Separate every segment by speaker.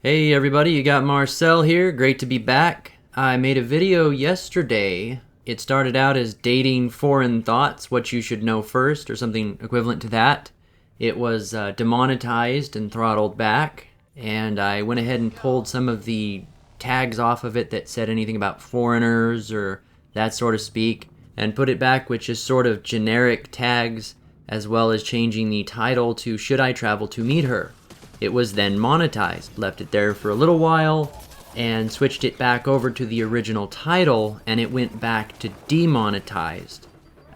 Speaker 1: Hey everybody, you got Marcel here. Great to be back. I made a video yesterday. It started out as dating foreign thoughts, what you should know first, or something equivalent to that. It was demonetized and throttled back, and I went ahead and pulled some of the tags off of it that said anything about foreigners or that sort of speak, and put it back with just sort of generic tags, as well as changing the title to "Should I Travel to Meet Her?" It was then monetized, left it there for a little while, and switched it back over to the original title, and it went back to demonetized.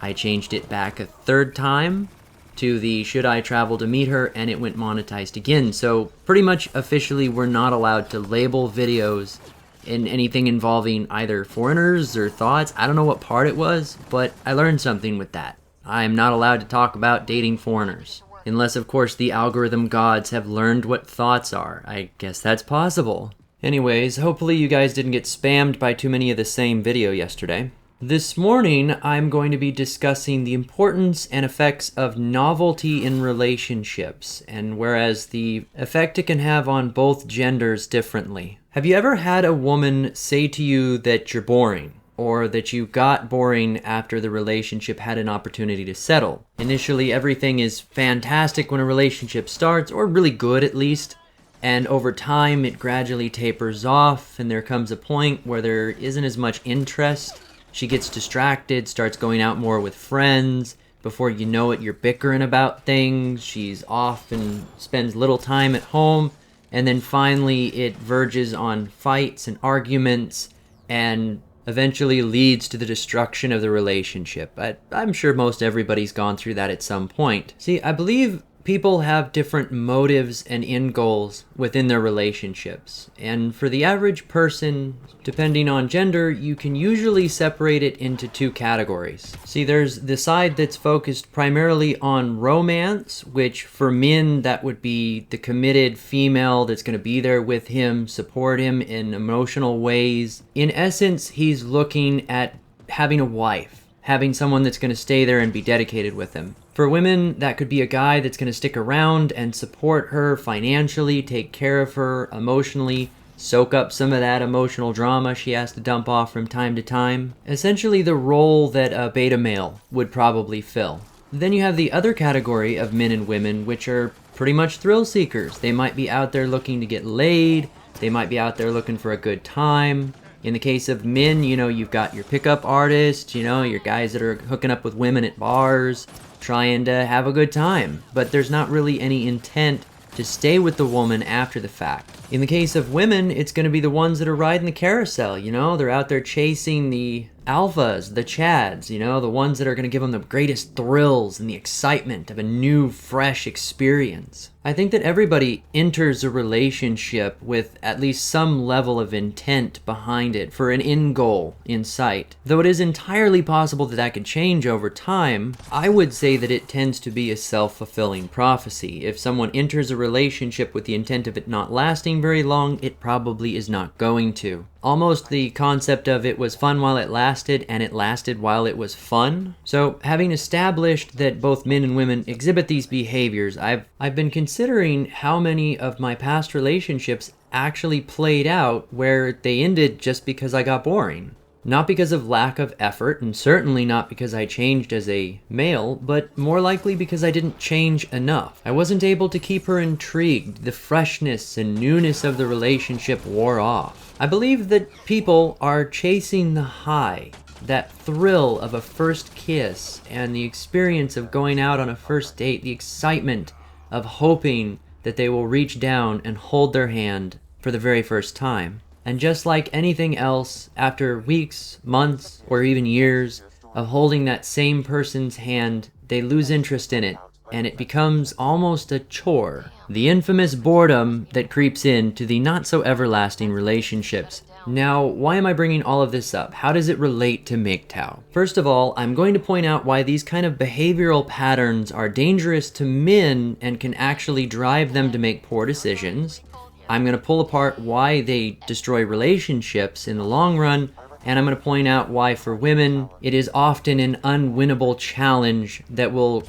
Speaker 1: I changed it back a third time to the "Should I Travel to Meet Her?" and it went monetized again. So pretty much officially we're not allowed to label videos in anything involving either foreigners or thoughts. I don't know what part it was, but I learned something with that. I am not allowed to talk about dating foreigners. Unless, of course, the algorithm gods have learned what thoughts are. I guess that's possible. Anyways, hopefully you guys didn't get spammed by too many of the same video yesterday. This morning, I'm going to be discussing the importance and effects of novelty in relationships, and whereas the effect it can have on both genders differently. Have you ever had a woman say to you that you're boring? Or that you got boring after the relationship had an opportunity to settle? Initially, everything is fantastic when a relationship starts, or really good at least, and over time it gradually tapers off, and there comes a point where there isn't as much interest. She gets distracted, starts going out more with friends. Before you know it, you're bickering about things. She's off and spends little time at home, and then finally it verges on fights and arguments, and eventually leads to the destruction of the relationship. I'm sure most everybody's gone through that at some point. See, I believe people have different motives and end goals within their relationships. And for the average person, depending on gender, you can usually separate it into two categories. See, there's the side that's focused primarily on romance, which for men, that would be the committed female that's going to be there with him, support him in emotional ways. In essence, he's looking at having a wife, having someone that's going to stay there and be dedicated with him. For women, that could be a guy that's going to stick around and support her financially, take care of her emotionally, soak up some of that emotional drama she has to dump off from time to time. Essentially the role that a beta male would probably fill. Then you have the other category of men and women, which are pretty much thrill seekers. They might be out there looking to get laid. They might be out there looking for a good time. In the case of men, you've got your pickup artists, your guys that are hooking up with women at bars, trying to have a good time. But there's not really any intent to stay with the woman after the fact. In the case of women, it's going to be the ones that are riding the carousel, They're out there chasing the alphas, the chads, the ones that are going to give them the greatest thrills and the excitement of a new, fresh experience. I think that everybody enters a relationship with at least some level of intent behind it for an end goal in sight. Though it is entirely possible that that could change over time, I would say that it tends to be a self-fulfilling prophecy. If someone enters a relationship with the intent of it not lasting very long, it probably is not going to. Almost the concept of it was fun while it lasted, and it lasted while it was fun. So having established that both men and women exhibit these behaviors, I've been considering how many of my past relationships actually played out where they ended just because I got boring. Not because of lack of effort, and certainly not because I changed as a male, but more likely because I didn't change enough. I wasn't able to keep her intrigued. The freshness and newness of the relationship wore off. I believe that people are chasing the high, that thrill of a first kiss, and the experience of going out on a first date, the excitement of hoping that they will reach down and hold their hand for the very first time. And just like anything else, after weeks, months, or even years of holding that same person's hand, they lose interest in it, and it becomes almost a chore. The infamous boredom that creeps into the not-so-everlasting relationships. Now, why am I bringing all of this up? How does it relate to MGTOW? First of all, I'm going to point out why these kind of behavioral patterns are dangerous to men and can actually drive them to make poor decisions. I'm going to pull apart why they destroy relationships in the long run, and I'm going to point out why for women it is often an unwinnable challenge that will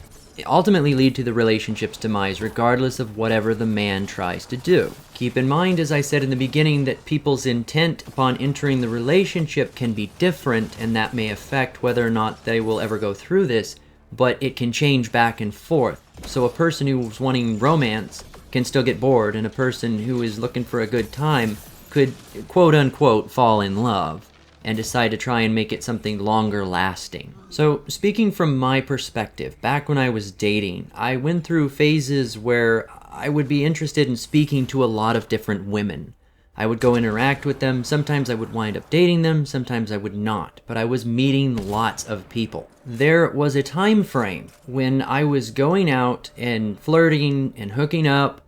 Speaker 1: ultimately lead to the relationship's demise, regardless of whatever the man tries to do. Keep in mind, as I said in the beginning, that people's intent upon entering the relationship can be different, and that may affect whether or not they will ever go through this, but it can change back and forth. So a person who's wanting romance can still get bored, and a person who is looking for a good time could, quote-unquote, fall in love and decide to try and make it something longer lasting. So speaking from my perspective, back when I was dating, I went through phases where I would be interested in speaking to a lot of different women. I would go interact with them. Sometimes I would wind up dating them, sometimes I would not, but I was meeting lots of people. There was a time frame when I was going out and flirting and hooking up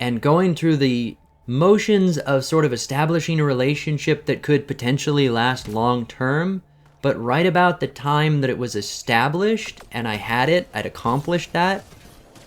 Speaker 1: and going through the motions of sort of establishing a relationship that could potentially last long term, but right about the time that it was established and I'd accomplished that,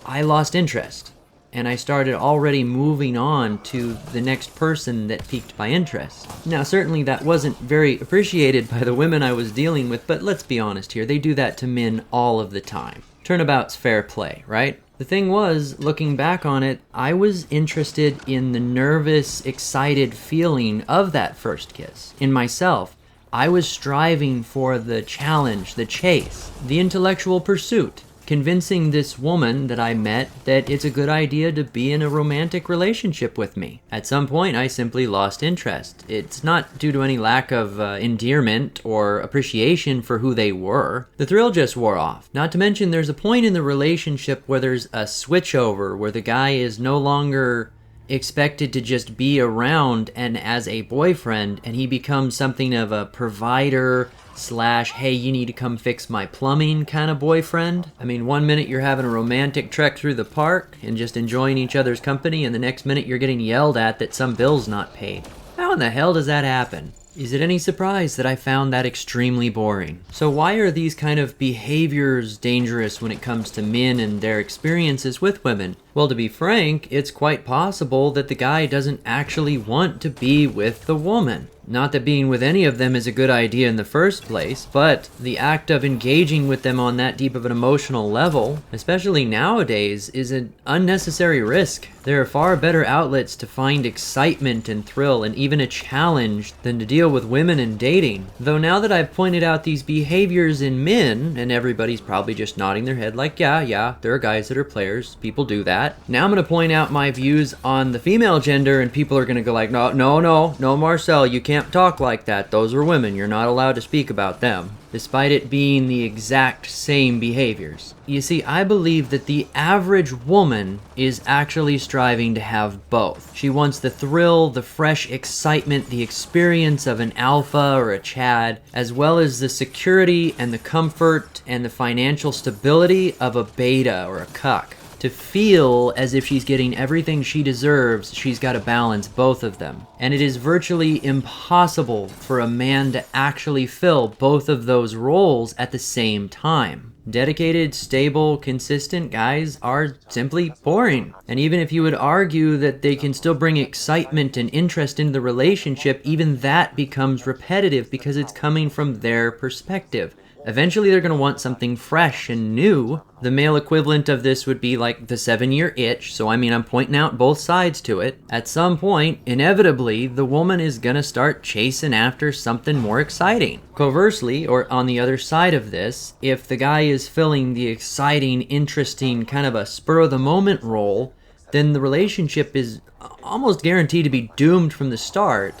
Speaker 1: I lost interest. And I started already moving on to the next person that piqued my interest. Now, certainly that wasn't very appreciated by the women I was dealing with, but let's be honest here, they do that to men all of the time. Turnabout's fair play, right? The thing was, looking back on it, I was interested in the nervous, excited feeling of that first kiss. In myself, I was striving for the challenge, the chase, the intellectual pursuit, convincing this woman that I met that it's a good idea to be in a romantic relationship with me. At some point, I simply lost interest. It's not due to any lack of endearment or appreciation for who they were. The thrill just wore off. Not to mention, there's a point in the relationship where there's a switchover, where the guy is no longer expected to just be around and as a boyfriend, and he becomes something of a provider / hey, you need to come fix my plumbing kind of boyfriend. I mean, one minute you're having a romantic trek through the park and just enjoying each other's company, and the next minute you're getting yelled at that some bill's not paid. How in the hell does that happen? Is it any surprise that I found that extremely boring? So why are these kind of behaviors dangerous when it comes to men and their experiences with women? Well, to be frank, it's quite possible that the guy doesn't actually want to be with the woman. Not that being with any of them is a good idea in the first place, but the act of engaging with them on that deep of an emotional level, especially nowadays, is an unnecessary risk. There are far better outlets to find excitement and thrill and even a challenge than to deal with women and dating. Though now that I've pointed out these behaviors in men, and everybody's probably just nodding their head like, yeah, there are guys that are players, people do that. Now I'm going to point out my views on the female gender, and people are going to go like, no, Marcel, you can't talk like that. Those are women. You're not allowed to speak about them, despite it being the exact same behaviors. You see, I believe that the average woman is actually striving to have both. She wants the thrill, the fresh excitement, the experience of an alpha or a Chad, as well as the security and the comfort and the financial stability of a beta or a cuck. To feel as if she's getting everything she deserves, she's got to balance both of them. And it is virtually impossible for a man to actually fill both of those roles at the same time. Dedicated, stable, consistent guys are simply boring. And even if you would argue that they can still bring excitement and interest into the relationship, even that becomes repetitive because it's coming from their perspective. Eventually they're going to want something fresh and new. The male equivalent of this would be like the 7-year itch, so I'm pointing out both sides to it. At some point, inevitably, the woman is going to start chasing after something more exciting. Conversely, or on the other side of this, if the guy is filling the exciting, interesting, kind of a spur-of-the-moment role, then the relationship is almost guaranteed to be doomed from the start,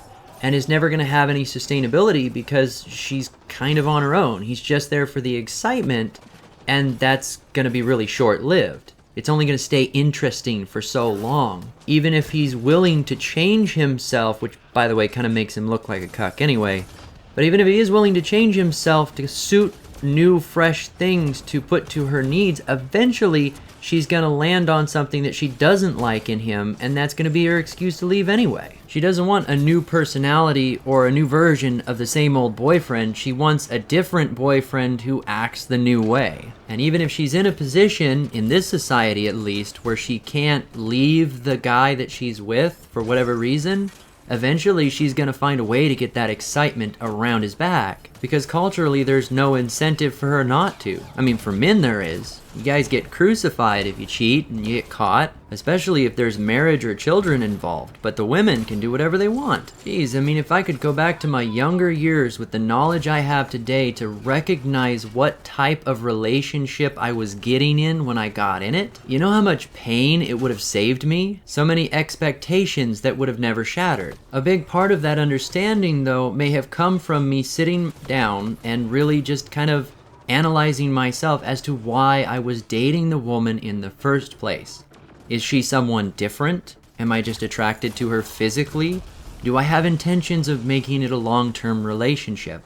Speaker 1: and is never going to have any sustainability because she's kind of on her own. He's just there for the excitement, and that's going to be really short-lived. It's only going to stay interesting for so long. Even if he's willing to change himself, which, by the way, kind of makes him look like a cuck anyway, but even if he is willing to change himself to suit new, fresh things to put to her needs, eventually she's going to land on something that she doesn't like in him, and that's going to be her excuse to leave anyway. She doesn't want a new personality or a new version of the same old boyfriend. She wants a different boyfriend who acts the new way. And even if she's in a position, in this society at least, where she can't leave the guy that she's with for whatever reason, eventually she's going to find a way to get that excitement around his back. Because culturally there's no incentive for her not to. For men there is. You guys get crucified if you cheat and you get caught, especially if there's marriage or children involved, but the women can do whatever they want. Geez, I mean, if I could go back to my younger years with the knowledge I have today to recognize what type of relationship I was getting in when I got in it, you know how much pain it would have saved me? So many expectations that would have never shattered. A big part of that understanding, though, may have come from me sitting down and really just kind of analyzing myself as to why I was dating the woman in the first place. Is she someone different? Am I just attracted to her physically? Do I have intentions of making it a long-term relationship?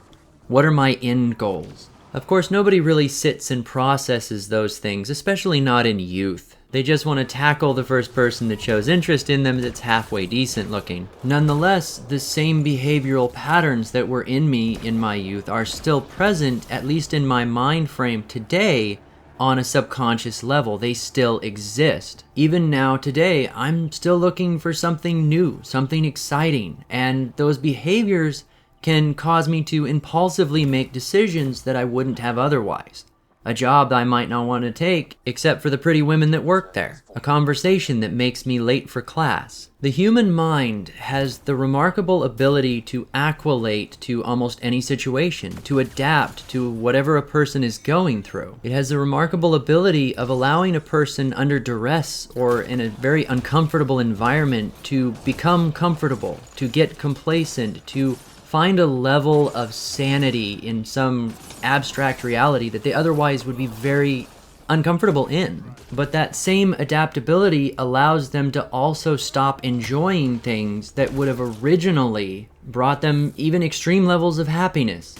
Speaker 1: What are my end goals? Of course, nobody really sits and processes those things, especially not in youth. They just want to tackle the first person that shows interest in them that's halfway decent looking. Nonetheless, the same behavioral patterns that were in me in my youth are still present, at least in my mind frame today, on a subconscious level. They still exist. Even now today, I'm still looking for something new, something exciting, and those behaviors can cause me to impulsively make decisions that I wouldn't have otherwise. A job I might not want to take, except for the pretty women that work there. A conversation that makes me late for class. The human mind has the remarkable ability to acquiesce to almost any situation, to adapt to whatever a person is going through. It has the remarkable ability of allowing a person under duress or in a very uncomfortable environment to become comfortable, to get complacent, to find a level of sanity in some abstract reality that they otherwise would be very uncomfortable in. But that same adaptability allows them to also stop enjoying things that would have originally brought them even extreme levels of happiness.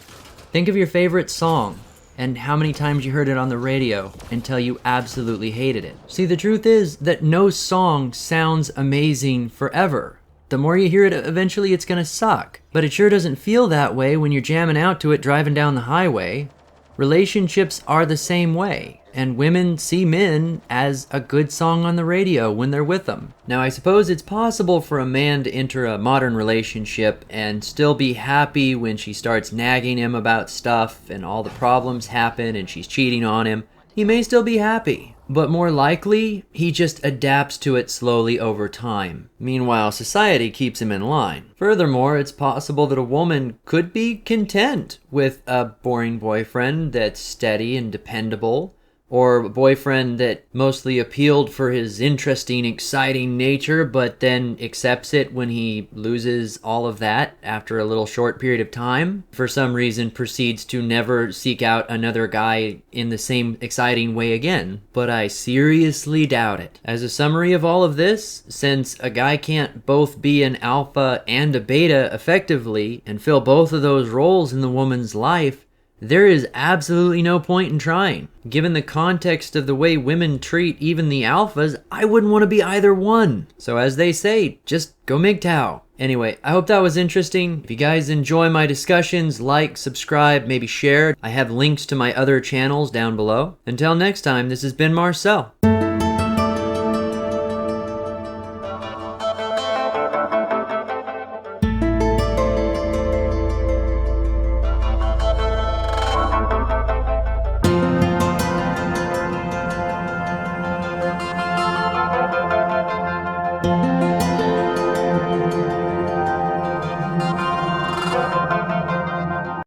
Speaker 1: Think of your favorite song and how many times you heard it on the radio until you absolutely hated it. See, the truth is that no song sounds amazing forever. The more you hear it, eventually it's gonna suck. But it sure doesn't feel that way when you're jamming out to it driving down the highway. Relationships are the same way, and women see men as a good song on the radio when they're with them. Now, I suppose it's possible for a man to enter a modern relationship and still be happy when she starts nagging him about stuff and all the problems happen and she's cheating on him. He may still be happy. But more likely, he just adapts to it slowly over time. Meanwhile, society keeps him in line. Furthermore, it's possible that a woman could be content with a boring boyfriend that's steady and dependable, or a boyfriend that mostly appealed for his interesting, exciting nature, but then accepts it when he loses all of that after a little short period of time. For some reason, proceeds to never seek out another guy in the same exciting way again. But I seriously doubt it. As a summary of all of this, since a guy can't both be an alpha and a beta effectively and fill both of those roles in the woman's life, there is absolutely no point in trying. Given the context of the way women treat even the alphas, I wouldn't want to be either one. So as they say, just go MGTOW. Anyway, I hope that was interesting. If you guys enjoy my discussions, like, subscribe, maybe share. I have links to my other channels down below. Until next time, this has been Marcel.